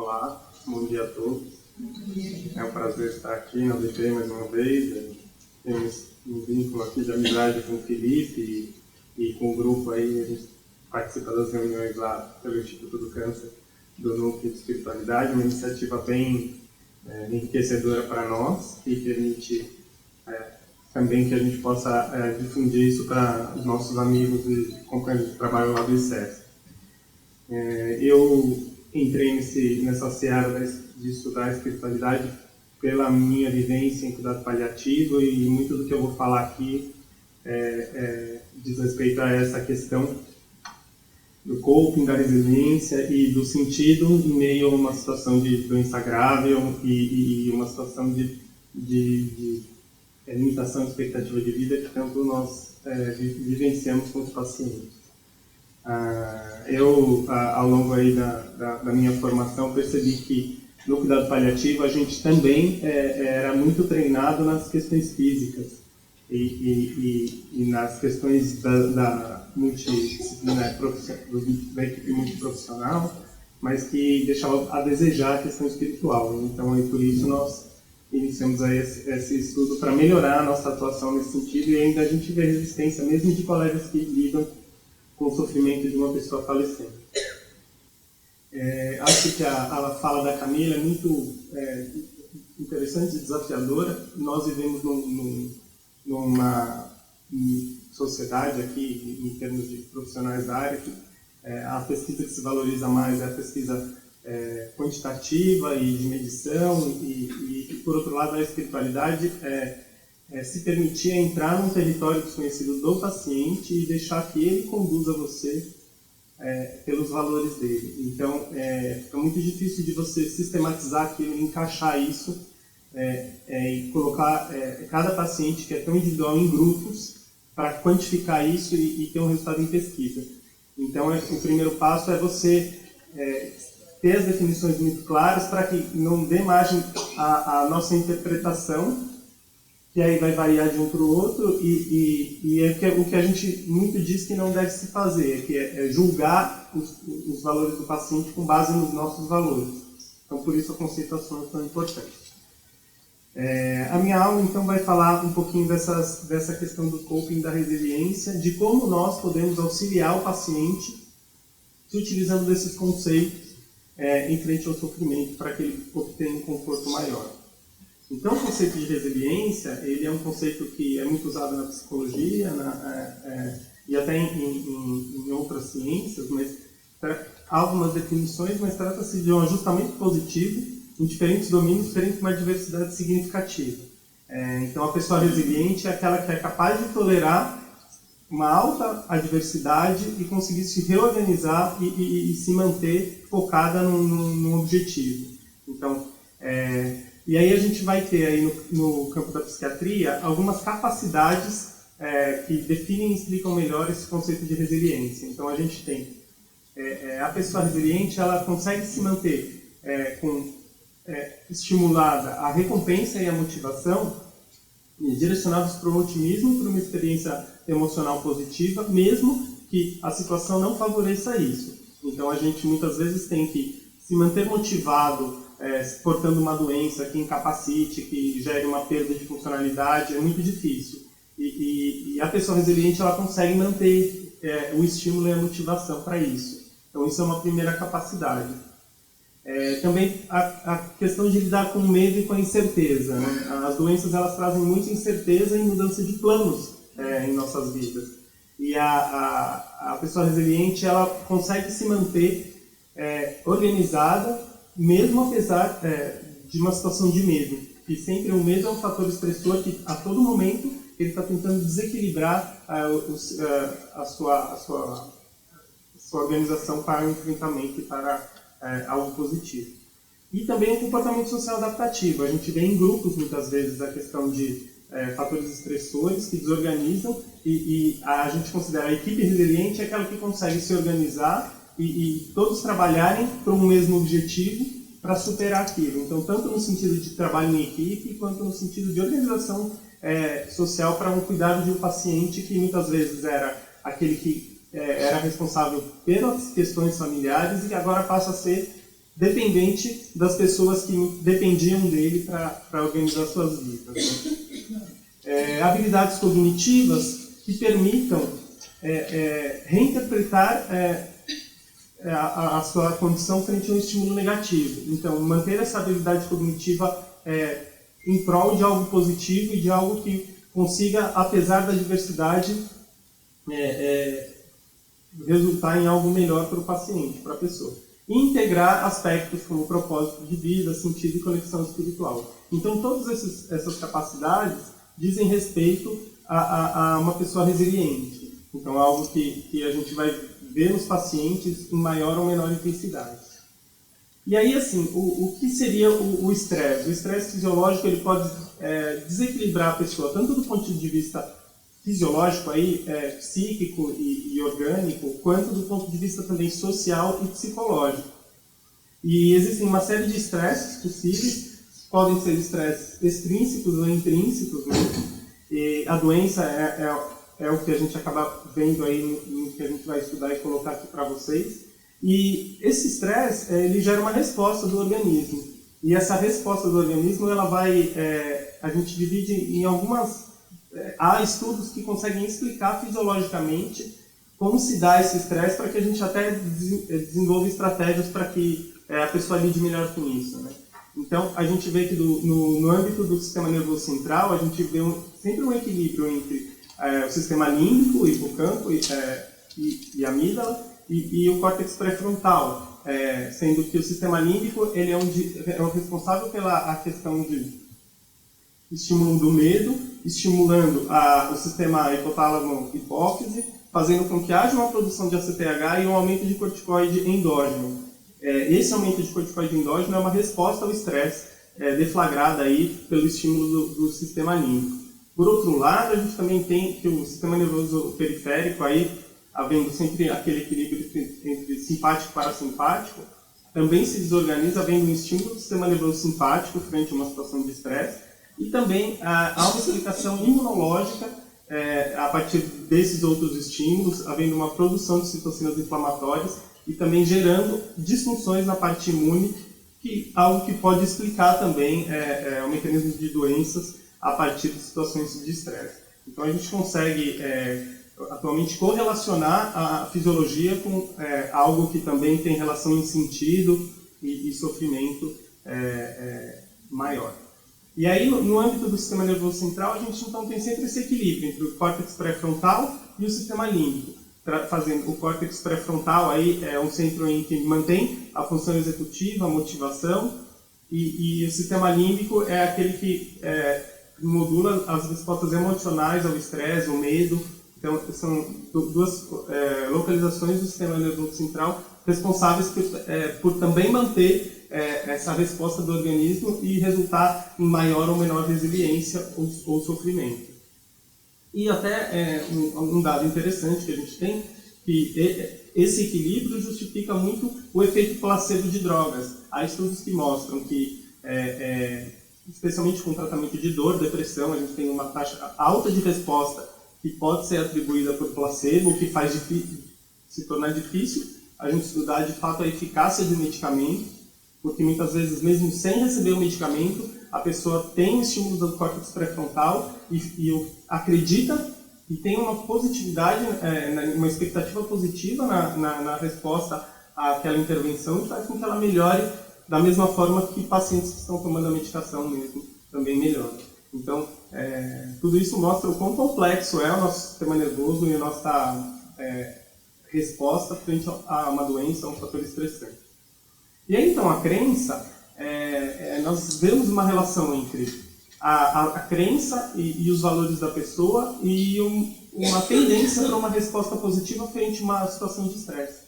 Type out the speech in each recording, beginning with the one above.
Olá, bom dia a todos. É um prazer estar aqui na UDP mais uma vez. Temos um vínculo aqui de amizade com o Felipe e com o grupo aí. A gente participa das reuniões lá pelo Instituto do Câncer do Núcleo de Espiritualidade, uma iniciativa bem enriquecedora para nós e permite também que a gente possa difundir isso para os nossos amigos e companheiros de trabalho lá do ICES. Eu entrei nessa seara de estudar a espiritualidade pela minha vivência em cuidado paliativo, e muito do que eu vou falar aqui diz respeito a essa questão do coping, da resiliência e do sentido em meio a uma situação de doença grave e uma situação de limitação de expectativa de vida que tanto nós vivenciamos com os pacientes. Eu, ao longo aí da minha formação, percebi que no cuidado paliativo a gente também era muito treinado nas questões físicas e nas questões da multidisciplinar, da equipe multiprofissional, mas que deixava a desejar a questão espiritual. Então, por isso nós iniciamos aí esse estudo para melhorar a nossa atuação nesse sentido, e ainda a gente vê resistência mesmo de colegas que lidam com o sofrimento de uma pessoa falecendo. Acho que a fala da Camila é muito interessante e desafiadora. Nós vivemos numa sociedade aqui, em termos de profissionais da área, que a pesquisa que se valoriza mais é a pesquisa quantitativa e de medição, e por outro lado, a espiritualidade se permitir entrar num território desconhecido do paciente e deixar que ele conduza você pelos valores dele. Então, fica muito difícil de você sistematizar aquilo, encaixar isso e colocar cada paciente, que é tão individual, em grupos para quantificar isso e ter um resultado em pesquisa. Então, o primeiro passo é você ter as definições muito claras para que não dê margem à nossa interpretação, que aí vai variar de um para o outro, e o que a gente muito diz que não deve se fazer, que é julgar os valores do paciente com base nos nossos valores. Então, por isso a conceituação é tão importante. A minha aula, então, vai falar um pouquinho dessa questão do coping, da resiliência, de como nós podemos auxiliar o paciente se utilizando desses conceitos em frente ao sofrimento, para que ele obtenha um conforto maior. Então, o conceito de resiliência, ele é um conceito que é muito usado na psicologia e até em outras ciências, mas há algumas definições, mas trata-se de um ajustamento positivo em diferentes domínios, diferente de uma diversidade significativa. Então, a pessoa resiliente é aquela que é capaz de tolerar uma alta adversidade e conseguir se reorganizar e se manter focada num objetivo. Então, e aí a gente vai ter aí no campo da psiquiatria algumas capacidades que definem e explicam melhor esse conceito de resiliência. Então a gente tem a pessoa resiliente, ela consegue se manter estimulada a recompensa e a motivação, direcionados para o otimismo, para uma experiência emocional positiva, mesmo que a situação não favoreça isso. Então a gente muitas vezes tem que se manter motivado, portando uma doença que incapacite, que gere uma perda de funcionalidade, é muito difícil. E a pessoa resiliente, ela consegue manter o estímulo e a motivação para isso. Então, isso é uma primeira capacidade. Também a questão de lidar com o medo e com a incerteza, né? As doenças, elas trazem muita incerteza e mudança de planos em nossas vidas. E a pessoa resiliente, ela consegue se manter organizada, mesmo apesar de uma situação de medo. E sempre o medo é um fator estressor que, a todo momento, ele está tentando desequilibrar a sua organização para o enfrentamento e para algo positivo. E também o comportamento social adaptativo. A gente vê em grupos, muitas vezes, a questão de fatores estressores que desorganizam, e a gente considera a equipe resiliente aquela que consegue se organizar e todos trabalharem para um mesmo objetivo para superar aquilo. Então, tanto no sentido de trabalho em equipe, quanto no sentido de organização social para um cuidado de um paciente que muitas vezes era aquele que era responsável pelas questões familiares e agora passa a ser dependente das pessoas que dependiam dele para organizar suas vidas. Né? Habilidades cognitivas que permitam reinterpretar a sua condição frente a um estímulo negativo. Então, manter essa habilidade cognitiva em prol de algo positivo e de algo que consiga, apesar da diversidade, resultar em algo melhor para o paciente, para a pessoa. E integrar aspectos como propósito de vida, sentido e conexão espiritual. Então, todas essas capacidades dizem respeito a uma pessoa resiliente. Então, algo que a gente vai ver nos pacientes em maior ou menor intensidade. E aí, assim, o que seria o estresse? O estresse fisiológico ele pode desequilibrar a pessoa, tanto do ponto de vista fisiológico, aí, psíquico e orgânico, quanto do ponto de vista também social e psicológico. E existem uma série de estresses possíveis, podem ser estresses extrínsecos ou intrínsecos, né? E a doença é o que a gente acaba vendo aí no que a gente vai estudar e colocar aqui para vocês. E esse estresse, ele gera uma resposta do organismo. E essa resposta do organismo, ela vai, a gente divide em algumas... há estudos que conseguem explicar fisiologicamente como se dá esse estresse para que a gente até desenvolva estratégias para que a pessoa lide melhor com isso, né? Então, a gente vê que no âmbito do sistema nervoso central, a gente vê sempre um equilíbrio entre o sistema límbico, hipocampo e amígdala, e o córtex pré-frontal, sendo que o sistema límbico ele é o responsável pela questão de estímulo do medo, estimulando o sistema hipotálamo-hipófise, fazendo com que haja uma produção de ACTH e um aumento de corticoide endógeno. Esse aumento de corticoide endógeno é uma resposta ao estresse deflagrada aí pelo estímulo do sistema límbico. Por outro lado, a gente também tem que o sistema nervoso periférico, aí, havendo sempre aquele equilíbrio entre simpático e parasimpático, também se desorganiza havendo um estímulo do sistema nervoso simpático frente a uma situação de estresse, e também há uma explicação imunológica a partir desses outros estímulos, havendo uma produção de citocinas inflamatórias e também gerando disfunções na parte imune, algo que pode explicar também o mecanismo de doenças a partir de situações de estresse. Então a gente consegue atualmente correlacionar a fisiologia com algo que também tem relação em sentido e sofrimento maior. E aí, no âmbito do sistema nervoso central, a gente então tem sempre esse equilíbrio entre o córtex pré-frontal e o sistema límbico. Fazendo o córtex pré-frontal aí é um centro em que mantém a função executiva, a motivação, e o sistema límbico é aquele que modula as respostas emocionais ao estresse, ao medo. Então, são duas localizações do sistema nervoso central responsáveis por também manter essa resposta do organismo e resultar em maior ou menor resiliência ou sofrimento. E até um dado interessante que a gente tem, que esse equilíbrio justifica muito o efeito placebo de drogas. Há estudos que mostram que, especialmente com tratamento de dor, depressão, a gente tem uma taxa alta de resposta que pode ser atribuída por placebo, o que faz se tornar difícil a gente estudar de fato a eficácia do medicamento, porque muitas vezes, mesmo sem receber o medicamento, a pessoa tem um estímulo do córtex pré-frontal e acredita e tem uma positividade, uma expectativa positiva na resposta àquela intervenção, e faz com que ela melhore da mesma forma que pacientes que estão tomando a medicação mesmo também melhoram. Então, tudo isso mostra o quão complexo é o nosso sistema nervoso e a nossa resposta frente a uma doença, a um fator estressante. E aí, então, a crença, nós vemos uma relação entre a crença e os valores da pessoa e uma tendência para uma resposta positiva frente a uma situação de estresse.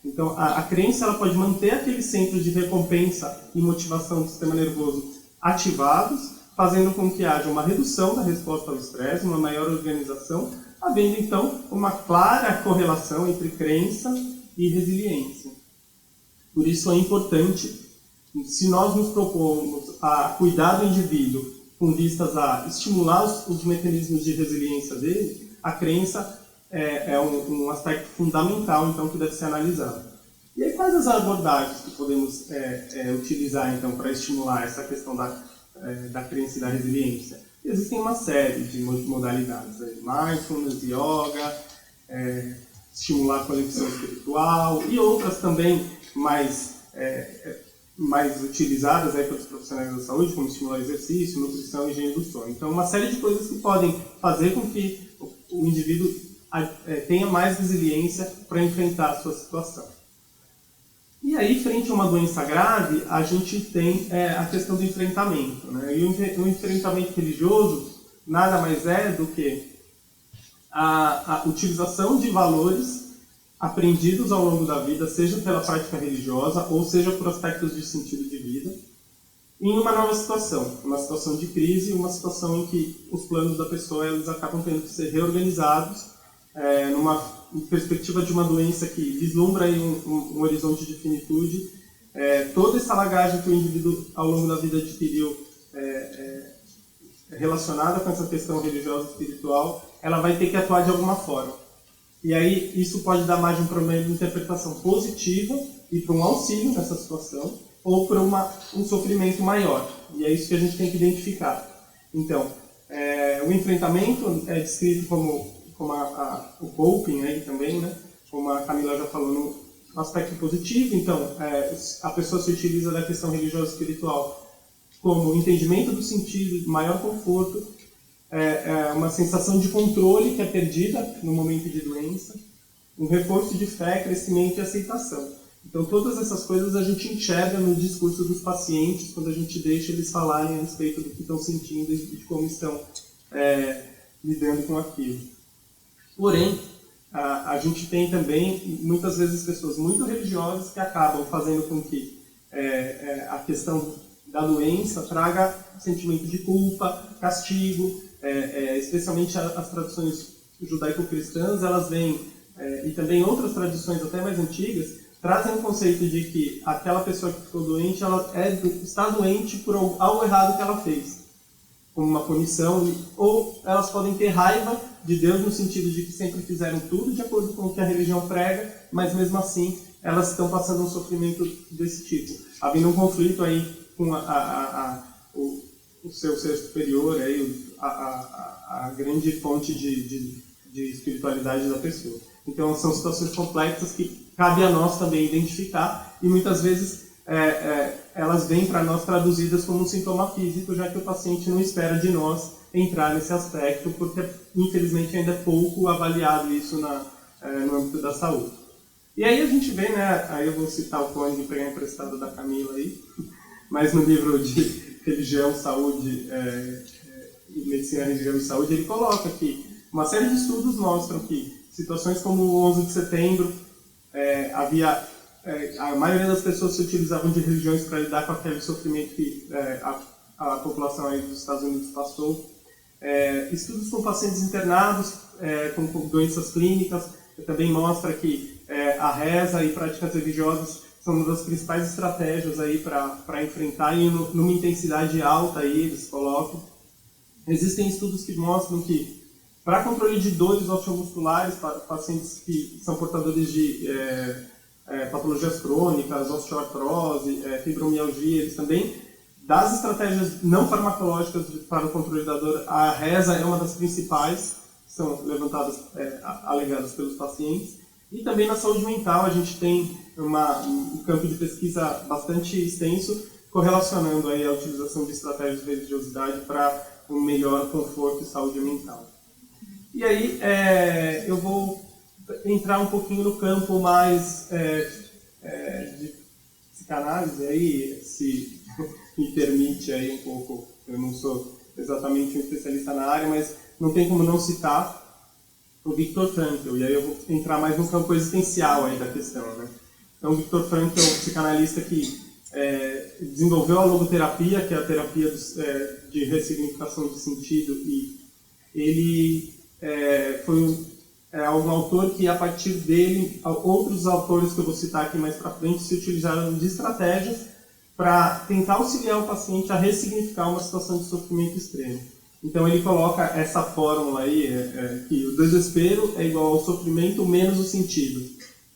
Então, a crença ela pode manter aquele centro de recompensa e motivação do sistema nervoso ativados, fazendo com que haja uma redução da resposta ao estresse, uma maior organização, havendo, então, uma clara correlação entre crença e resiliência. Por isso é importante, se nós nos propomos a cuidar do indivíduo com vistas a estimular os mecanismos de resiliência dele, a crença é um aspecto fundamental, então, que deve ser analisado. E aí, quais as abordagens que podemos utilizar, então, para estimular essa questão da crença e da resiliência? Existem uma série de modalidades, mindfulness, yoga, estimular a conexão espiritual e outras também mais utilizadas aí pelos profissionais da saúde, como estimular exercício, nutrição e higiene do sono. Então, uma série de coisas que podem fazer com que o indivíduo tenha mais resiliência para enfrentar a sua situação. E aí, frente a uma doença grave, a gente tem a questão do enfrentamento, né? E o enfrentamento religioso nada mais é do que a utilização de valores aprendidos ao longo da vida, seja pela prática religiosa ou seja por aspectos de sentido de vida, em uma nova situação, uma situação de crise, uma situação em que os planos da pessoa eles acabam tendo que ser reorganizados numa perspectiva de uma doença que vislumbra aí um horizonte de finitude. Toda essa bagagem que o indivíduo ao longo da vida adquiriu relacionada com essa questão religiosa e espiritual, ela vai ter que atuar de alguma forma. E aí isso pode dar margem para uma interpretação positiva e para um auxílio nessa situação, ou para um sofrimento maior. E é isso que a gente tem que identificar. Então, o enfrentamento é descrito como o coping aí também, né? Como a Camila já falou, no aspecto positivo. Então, a pessoa se utiliza da questão religiosa e espiritual como entendimento do sentido, maior conforto, uma sensação de controle que é perdida no momento de doença, um reforço de fé, crescimento e aceitação. Então, todas essas coisas a gente enxerga no discurso dos pacientes quando a gente deixa eles falarem a respeito do que estão sentindo e de como estão lidando com aquilo. Porém, a gente tem também, muitas vezes, pessoas muito religiosas que acabam fazendo com que a questão da doença traga sentimento de culpa, castigo, especialmente as tradições judaico-cristãs, elas vêm, e também outras tradições até mais antigas, trazem o conceito de que aquela pessoa que ficou doente, ela está doente por algo errado que ela fez, como uma punição, ou elas podem ter raiva de Deus no sentido de que sempre fizeram tudo de acordo com o que a religião prega, mas mesmo assim elas estão passando um sofrimento desse tipo, havendo um conflito aí com o seu ser superior, aí, a grande fonte de espiritualidade da pessoa. Então são situações complexas que cabe a nós também identificar e muitas vezes elas vêm para nós traduzidas como um sintoma físico, já que o paciente não espera de nós entrar nesse aspecto, porque infelizmente ainda é pouco avaliado isso no âmbito da saúde. E aí a gente vê, né, aí eu vou citar o Cone de pegar emprestado da Camila aí, mas no livro de Religião, Saúde, Medicina, Religião e Saúde, ele coloca que uma série de estudos mostram que situações como o 11 de setembro, a maioria das pessoas se utilizavam de religiões para lidar com aquele sofrimento que a população aí dos Estados Unidos passou. Estudos com pacientes internados com doenças clínicas também mostra que a reza e práticas religiosas são uma das principais estratégias aí para enfrentar e numa intensidade alta aí eles colocam. Existem estudos que mostram que para controle de dores osteomusculares para pacientes que são portadores de patologias crônicas, osteoartrose, fibromialgia, eles também, das estratégias não farmacológicas para o controle da dor, a reza é uma das principais, são levantadas, alegadas pelos pacientes. E também na saúde mental a gente tem um campo de pesquisa bastante extenso, correlacionando aí a utilização de estratégias de religiosidade para um melhor conforto e saúde mental. E aí eu vou entrar um pouquinho no campo mais de psicanálise, aí, se me permite aí um pouco, eu não sou exatamente um especialista na área, mas não tem como não citar o Viktor Frankl, e aí eu vou entrar mais no campo existencial aí da questão, né? Então, o Viktor Frankl é um psicanalista que desenvolveu a logoterapia, que é a terapia de ressignificação de sentido, e ele foi um autor que, a partir dele, outros autores que eu vou citar aqui mais para frente, se utilizaram de estratégias para tentar auxiliar o paciente a ressignificar uma situação de sofrimento extremo. Então ele coloca essa fórmula aí, que o desespero é igual ao sofrimento menos o sentido.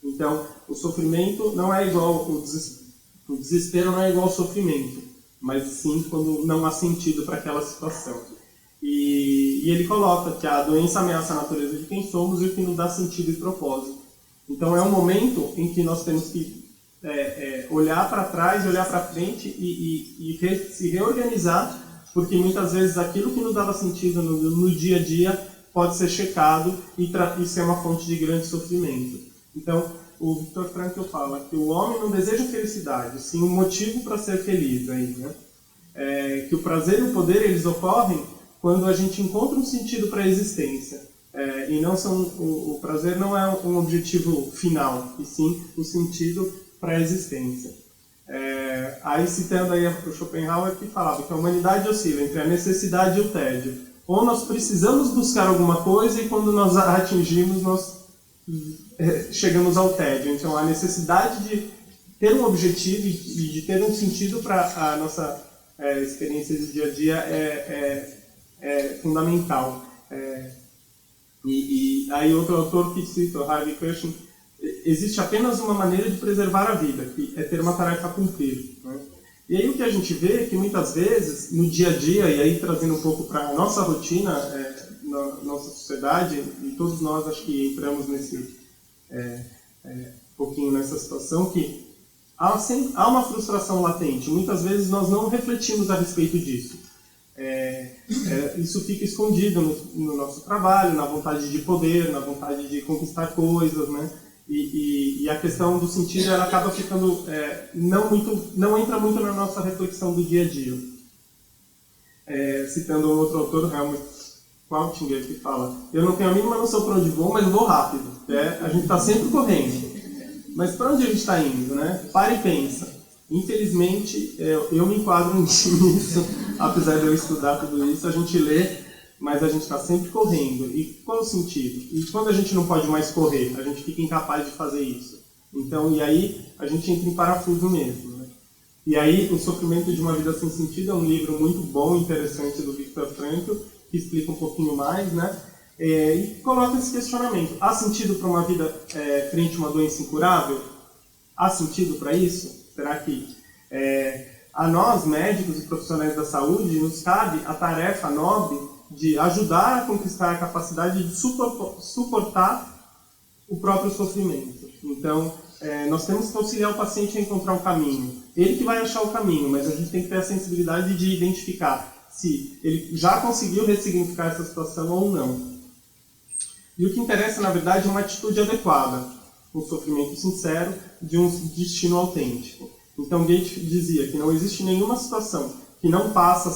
Então, o sofrimento não é igual, o desespero não é igual ao sofrimento, mas sim quando não há sentido para aquela situação. E ele coloca que a doença ameaça a natureza de quem somos e o que nos dá sentido e propósito. Então é um momento em que nós temos que olhar para trás, olhar para frente e se reorganizar, porque muitas vezes aquilo que nos dava sentido no dia a dia pode ser checado e ser uma fonte de grande sofrimento. Então, o Viktor Frankl fala que o homem não deseja felicidade, sim um motivo para ser feliz. Aí, né? Que o prazer e o poder eles ocorrem quando a gente encontra um sentido para a existência. E não o prazer não é um objetivo final, e sim o sentido para a existência. Aí citando aí o Schopenhauer, que falava que a humanidade oscila entre a necessidade e o tédio. Ou nós precisamos buscar alguma coisa e quando nós a atingimos, nós chegamos ao tédio. Então a necessidade de ter um objetivo e de ter um sentido para a nossa experiência do dia a dia é fundamental. E aí outro autor que cita, o Harvey Cushing, existe apenas uma maneira de preservar a vida, que é ter uma tarefa a cumprir. Né? E aí o que a gente vê é que muitas vezes, no dia a dia, e aí trazendo um pouco para a nossa rotina, na nossa sociedade, e todos nós acho que entramos pouquinho nessa situação, que há uma frustração latente. Muitas vezes nós não refletimos a respeito disso. Isso fica escondido no nosso trabalho, na vontade de poder, na vontade de conquistar coisas, né? E a questão do sentido ela acaba ficando não entra muito na nossa reflexão do dia a dia. Citando um outro autor, Helmut Qualtinger, que fala: eu não tenho a mínima noção para onde vou, mas vou rápido. A gente está sempre correndo. Mas para onde a gente está indo, né? Para e pensa. Infelizmente, eu me enquadro nisso, apesar de eu estudar tudo isso, a gente lê, mas a gente está sempre correndo. E qual é o sentido? E quando a gente não pode mais correr, a gente fica incapaz de fazer isso. Então, e aí a gente entra em parafuso mesmo. Né? E aí, O Sofrimento de uma Vida Sem Sentido é um livro muito bom, interessante, do Viktor Frankl, que explica um pouquinho mais, né? E coloca esse questionamento. Há sentido para uma vida frente a uma doença incurável? Há sentido para isso? Será que a nós, médicos e profissionais da saúde, nos cabe a tarefa nobre de ajudar a conquistar a capacidade de suportar o próprio sofrimento? Então, nós temos que auxiliar o paciente a encontrar um caminho. Ele que vai achar o caminho, mas a gente tem que ter a sensibilidade de identificar se ele já conseguiu ressignificar essa situação ou não. E o que interessa, na verdade, é uma atitude adequada, um sofrimento sincero de um destino autêntico. Então Goethe dizia que não existe nenhuma situação que não possa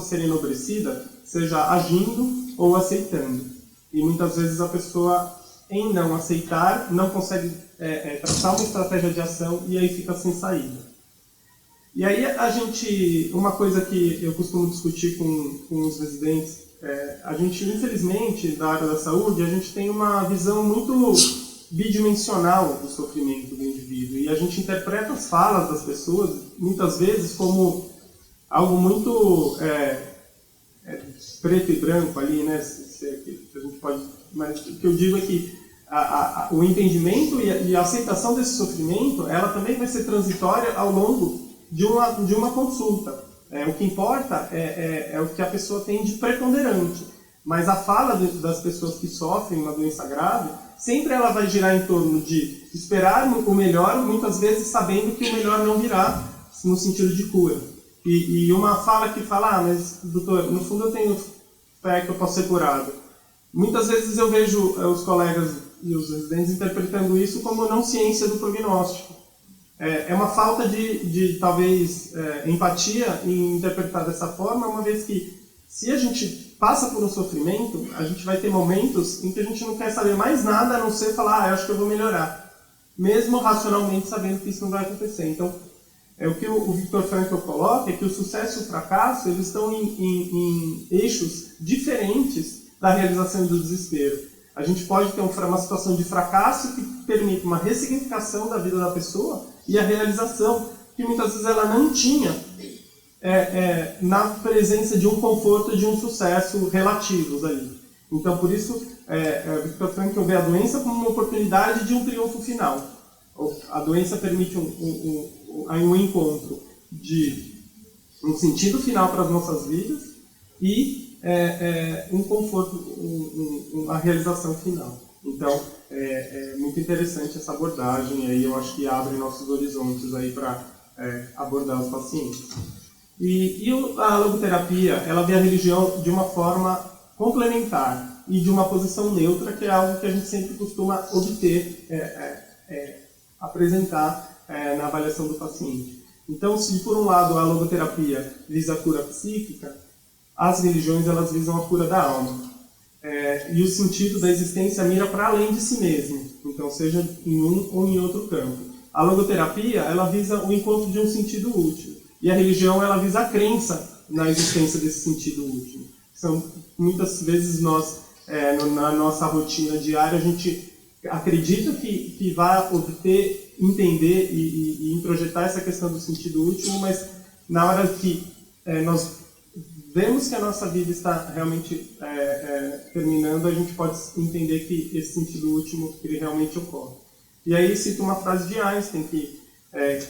ser enobrecida, seja agindo ou aceitando. E muitas vezes a pessoa, em não aceitar, não consegue traçar uma estratégia de ação e aí fica sem saída. E aí uma coisa que eu costumo discutir com os residentes, a gente, infelizmente, da área da saúde, a gente tem uma visão muito bidimensional do sofrimento do indivíduo. E a gente interpreta as falas das pessoas, muitas vezes, como algo muito preto e branco ali, né? A gente pode, mas o que eu digo é que o entendimento e a aceitação desse sofrimento, ela também vai ser transitória ao longo de uma consulta. O que importa é o que a pessoa tem de preponderante. Mas a fala das pessoas que sofrem uma doença grave, sempre ela vai girar em torno de esperar o melhor, muitas vezes sabendo que o melhor não virá no sentido de cura. E uma fala que fala, mas doutor, no fundo eu tenho fé que eu posso ser curado. Muitas vezes eu vejo os colegas e os residentes interpretando isso como não ciência do prognóstico. É uma falta de talvez, empatia em interpretar dessa forma, uma vez que se a gente passa por um sofrimento, a gente vai ter momentos em que a gente não quer saber mais nada, a não ser falar, eu acho que eu vou melhorar. Mesmo racionalmente sabendo que isso não vai acontecer. Então, o que o Viktor Frankl coloca é que o sucesso e o fracasso eles estão em eixos diferentes da realização e do desespero. A gente pode ter uma situação de fracasso que permite uma ressignificação da vida da pessoa e a realização que muitas vezes ela não tinha na presença de um conforto e de um sucesso relativos ali. Então, por isso, Viktor Frankl vê a doença como uma oportunidade de um triunfo final. A doença permite um encontro de um sentido final para as nossas vidas e um conforto, a realização final. Então, é muito interessante essa abordagem, e aí eu acho que abre nossos horizontes aí para abordar os pacientes. E a logoterapia, ela vê a religião de uma forma complementar e de uma posição neutra, que é algo que a gente sempre costuma obter, apresentar na avaliação do paciente. Então, se por um lado a logoterapia visa a cura psíquica, as religiões elas visam a cura da alma. E o sentido da existência mira para além de si mesmo, então seja em um ou em outro campo. A logoterapia ela visa o encontro de um sentido útil, e a religião ela visa a crença na existência desse sentido útil. Muitas vezes nós, na nossa rotina diária, a gente acredita que vai obter, entender e introjetar essa questão do sentido útil, mas na hora que nós vemos que a nossa vida está realmente terminando, a gente pode entender que esse sentido último ele realmente ocorre. E aí cito uma frase de Einstein que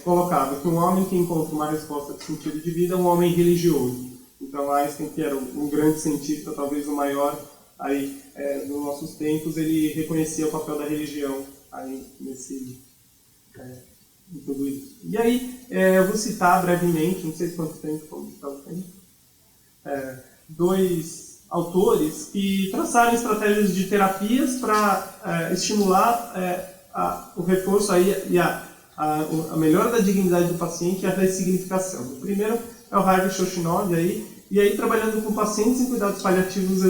colocava que um homem que encontra uma resposta de sentido de vida é um homem religioso. Então Einstein, que era um grande cientista, talvez o maior aí dos nossos tempos, ele reconhecia o papel da religião aí em tudo isso. E aí eu vou citar brevemente, não sei quanto tempo vamos citar o tempo, dois autores que traçaram estratégias de terapias para estimular o reforço aí e a melhora da dignidade do paciente e a ressignificação. O primeiro é o Harvey Shoshinov, e aí trabalhando com pacientes em cuidados paliativos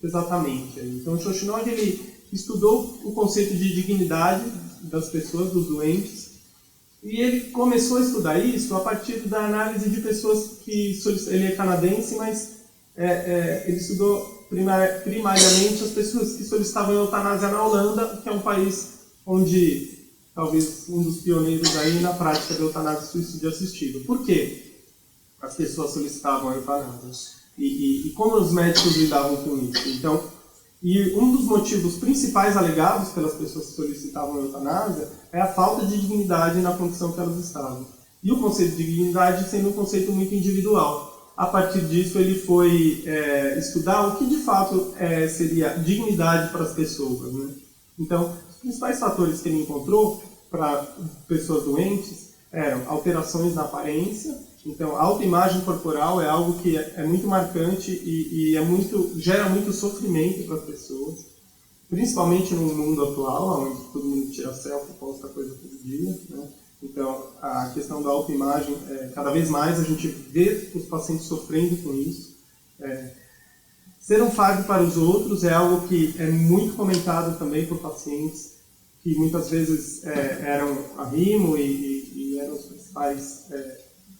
exatamente. Então o Shoshinov ele estudou o conceito de dignidade das pessoas, dos doentes, e ele começou a estudar isso a partir da análise de pessoas que... Ele é canadense, mas ele estudou primariamente as pessoas que solicitavam eutanásia na Holanda, que é um país onde talvez um dos pioneiros aí na prática da eutanásia e suicídio assistido. Por quê as pessoas solicitavam a eutanásia? E como os médicos lidavam com isso? Então, e um dos motivos principais alegados pelas pessoas que solicitavam a eutanásia é a falta de dignidade na condição que elas estavam. E o conceito de dignidade sendo um conceito muito individual. A partir disso, ele foi estudar o que de fato seria dignidade para as pessoas, né? Então, os principais fatores que ele encontrou para pessoas doentes eram alterações na aparência. Então, a autoimagem corporal é algo que é muito marcante e gera muito sofrimento para as pessoas, principalmente no mundo atual, onde todo mundo tira selfie, posta coisa todo dia, né? Então, a questão da autoimagem, cada vez mais a gente vê os pacientes sofrendo com isso. Ser um fardo para os outros é algo que é muito comentado também por pacientes que muitas vezes eram arrimo e eram os principais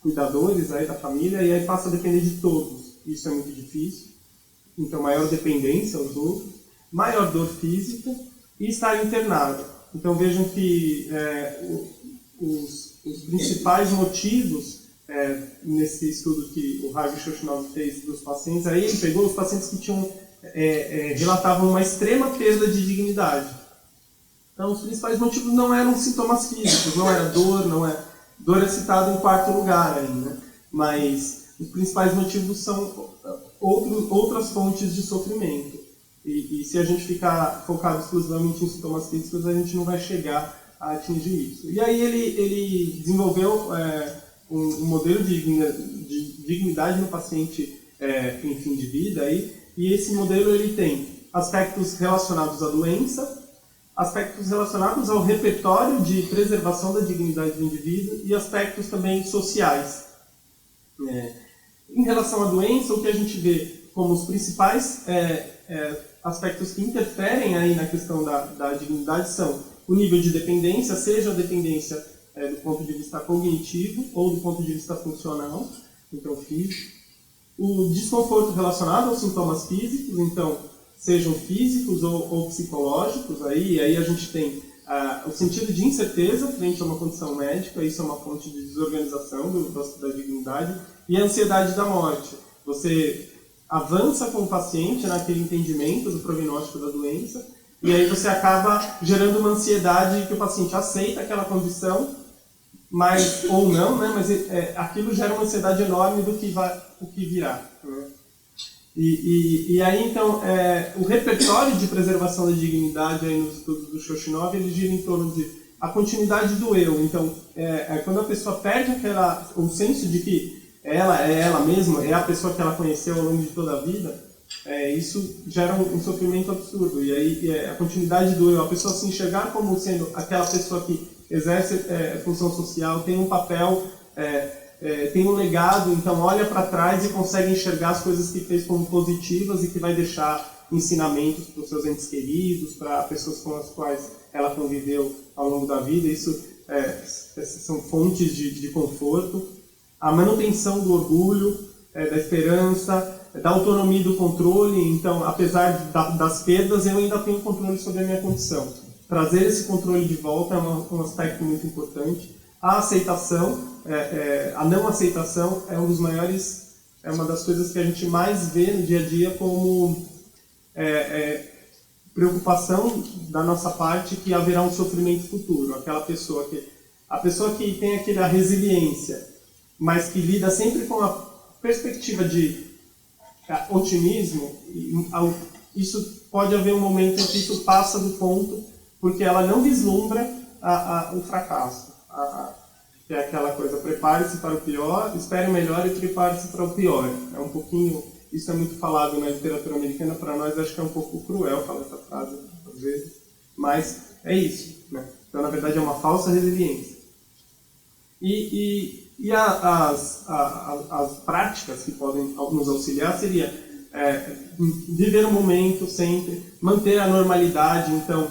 cuidadores aí da família, e aí passa a depender de todos. Isso é muito difícil. Então, maior dependência aos outros, maior dor física e estar internado. Então, vejam que os principais motivos nesse estudo que o Harvey Shoshinov fez dos pacientes, aí ele pegou os pacientes que tinham relatavam uma extrema perda de dignidade. Então, os principais motivos não eram sintomas físicos, não era dor, dor é citado em quarto lugar aí, né? Mas os principais motivos são outras fontes de sofrimento. E se a gente ficar focado exclusivamente em sintomas físicos, a gente não vai chegar a atingir isso. E aí ele desenvolveu um modelo de dignidade no paciente em fim de vida, aí, e esse modelo ele tem aspectos relacionados à doença, aspectos relacionados ao repertório de preservação da dignidade do indivíduo e aspectos também sociais. Em relação à doença, o que a gente vê como os principais aspectos que interferem aí na questão da dignidade são o nível de dependência, seja a dependência do ponto de vista cognitivo ou do ponto de vista funcional, então físico, o desconforto relacionado aos sintomas físicos, então sejam físicos ou psicológicos, aí a gente tem o sentido de incerteza frente a uma condição médica, isso é uma fonte de desorganização da dignidade, e a ansiedade da morte. Você avança com o paciente naquele entendimento do prognóstico da doença, e aí você acaba gerando uma ansiedade que o paciente aceita aquela condição, mas, ou não, né? Mas aquilo gera uma ansiedade enorme do que o que virá. Né? E aí, então, o repertório de preservação da dignidade aí nos estudos do Shoshinov, ele gira em torno de a continuidade do eu. Então, quando a pessoa perde o senso de que ela é ela mesma, é a pessoa que ela conheceu ao longo de toda a vida, isso gera um sofrimento absurdo. E aí, a continuidade do eu, a pessoa se enxergar como sendo aquela pessoa que exerce função social, tem um papel, tem um legado, então olha para trás e consegue enxergar as coisas que fez como positivas e que vai deixar ensinamentos para os seus entes queridos, para pessoas com as quais ela conviveu ao longo da vida. Isso são fontes de conforto. A manutenção do orgulho, da esperança, da autonomia e do controle. Então, apesar das perdas, eu ainda tenho controle sobre a minha condição. Trazer esse controle de volta é um aspecto muito importante. A aceitação, a não aceitação é uma das coisas que a gente mais vê no dia a dia como preocupação da nossa parte que haverá um sofrimento futuro. A pessoa que tem aquela resiliência, mas que lida sempre com a perspectiva de otimismo, isso pode haver um momento em que isso passa do ponto, porque ela não vislumbra o fracasso. Que é aquela coisa, prepare-se para o pior, espere o melhor e prepare-se para o pior. É um pouquinho, isso é muito falado na literatura americana, para nós acho que é um pouco cruel falar essa frase, às vezes, mas é isso. Né? Então, na verdade, é uma falsa resiliência. E as práticas que podem nos auxiliar seria viver o momento sempre, manter a normalidade. Então,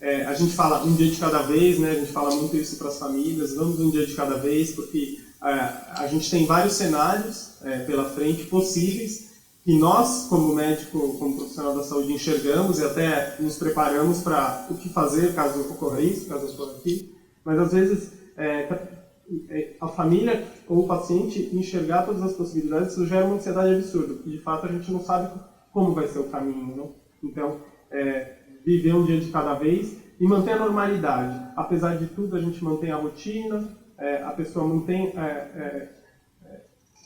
a gente fala um dia de cada vez, né? A gente fala muito isso para as famílias, vamos um dia de cada vez, porque a gente tem vários cenários pela frente possíveis que nós, como médico, como profissional da saúde, enxergamos e até nos preparamos para o que fazer caso ocorra isso, caso ocorra aquilo. Mas às vezes a família ou o paciente enxergar todas as possibilidades, isso gera uma ansiedade absurda, porque de fato a gente não sabe como vai ser o caminho, né? Então, viver um dia de cada vez e manter a normalidade. Apesar de tudo, a gente mantém a rotina, a pessoa mantém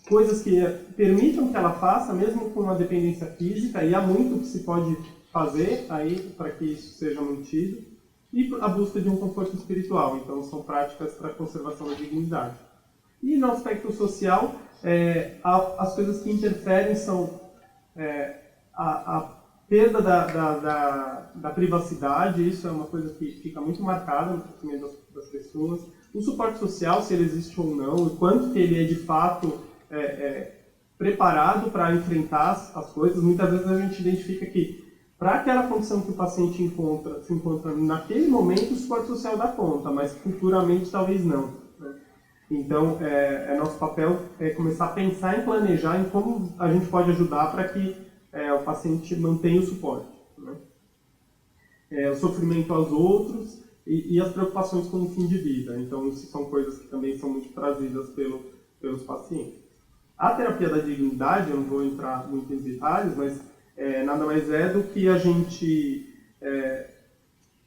coisas que permitam que ela faça, mesmo com uma dependência física, e há muito que se pode fazer aí para que isso seja mantido, e a busca de um conforto espiritual. Então, são práticas para a conservação da dignidade. E no aspecto social, as coisas que interferem são a perda da privacidade. Isso é uma coisa que fica muito marcada no conhecimento das pessoas. O suporte social, se ele existe ou não, e quanto que ele é de fato preparado para enfrentar as coisas. Muitas vezes a gente identifica que para aquela condição que o paciente se encontra naquele momento, o suporte social dá conta, mas futuramente talvez não. Né? Então, nosso papel começar a pensar em planejar em como a gente pode ajudar para que o paciente mantenha o suporte. Né? O sofrimento aos outros e as preocupações com o fim de vida. Então, isso são coisas que também são muito trazidas pelos pacientes. A terapia da dignidade, eu não vou entrar muito em detalhes, mas nada mais é do que a gente,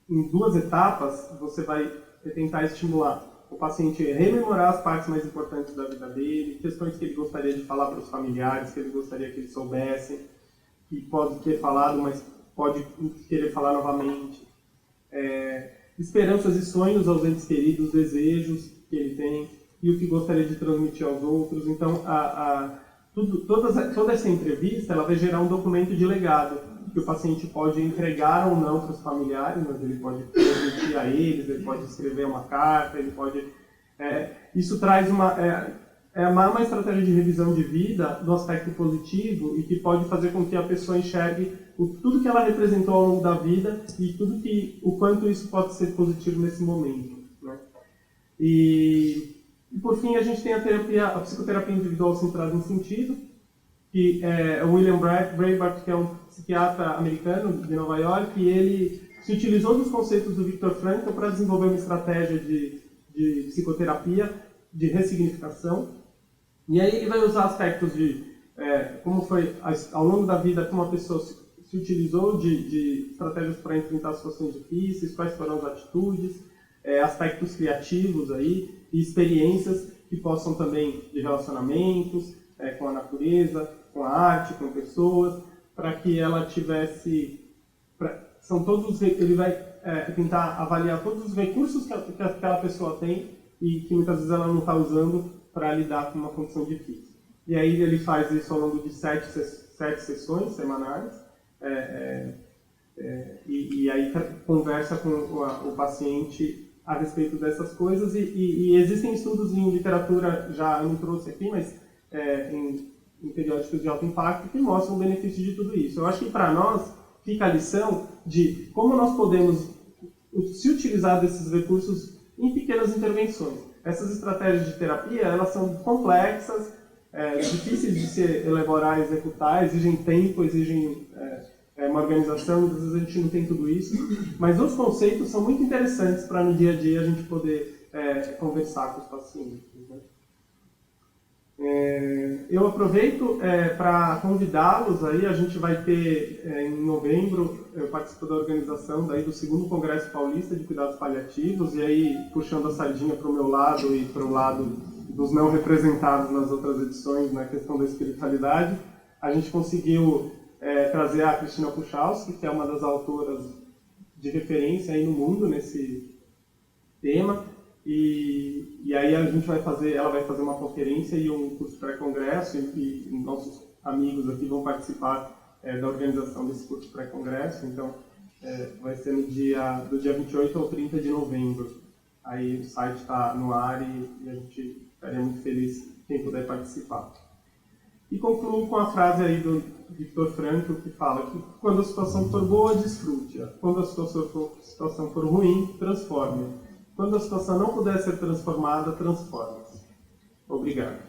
em 2 etapas, você vai tentar estimular o paciente a rememorar as partes mais importantes da vida dele, questões que ele gostaria de falar para os familiares, que ele gostaria que eles soubessem, que pode ter falado, mas pode querer falar novamente. Esperanças e sonhos aos entes queridos, desejos que ele tem e o que gostaria de transmitir aos outros. Então, toda essa entrevista ela vai gerar um documento de legado que o paciente pode entregar ou não para os familiares, mas ele pode transmitir a eles, ele pode escrever uma carta, ele pode... isso traz uma estratégia de revisão de vida no aspecto positivo e que pode fazer com que a pessoa enxergue tudo que ela representou ao longo da vida e o quanto isso pode ser positivo nesse momento. Né? E por fim, a gente tem a psicoterapia individual centrada em sentido, que é o William Breitbart, que é um psiquiatra americano de Nova York, e ele se utilizou dos conceitos do Viktor Frankl para desenvolver uma estratégia de psicoterapia, de ressignificação. E aí ele vai usar aspectos de como foi ao longo da vida, como a pessoa se utilizou de estratégias para enfrentar situações difíceis, quais foram as atitudes, aspectos criativos aí, e experiências que possam também de relacionamentos com a natureza, com a arte, com pessoas, para que ela tivesse... ele vai tentar avaliar todos os recursos que aquela pessoa tem e que muitas vezes ela não está usando para lidar com uma condição difícil. E aí ele faz isso ao longo de 7 sessões semanais, e aí conversa com o paciente a respeito dessas coisas, e existem estudos em literatura, já eu não trouxe aqui, mas em periódicos de alto impacto, que mostram o benefício de tudo isso. Eu acho que para nós fica a lição de como nós podemos se utilizar desses recursos em pequenas intervenções. Essas estratégias de terapia, elas são complexas, difíceis de se elaborar e executar, exigem tempo, exigem uma organização, às vezes a gente não tem tudo isso, mas os conceitos são muito interessantes para no dia a dia a gente poder conversar com os pacientes. Né? Eu aproveito para convidá-los aí, a gente vai ter em novembro, eu participo da organização do 2º Congresso Paulista de Cuidados Paliativos, e aí puxando a sardinha para o meu lado e para o lado dos não representados nas outras edições na questão da espiritualidade, a gente conseguiu trazer a Cristina Puchalski, que é uma das autoras de referência aí no mundo nesse tema, e aí ela vai fazer uma conferência e um curso pré-congresso, e nossos amigos aqui vão participar da organização desse curso pré-congresso, então vai ser do dia 28 ao 30 de novembro. Aí o site está no ar e a gente ficaria muito feliz quem puder participar. E concluo com a frase aí do Viktor Frankl, que fala que quando a situação for boa, desfrute-a. Quando a situação for ruim, transforme-a. Quando a situação não puder ser transformada, transforme-se. Obrigado.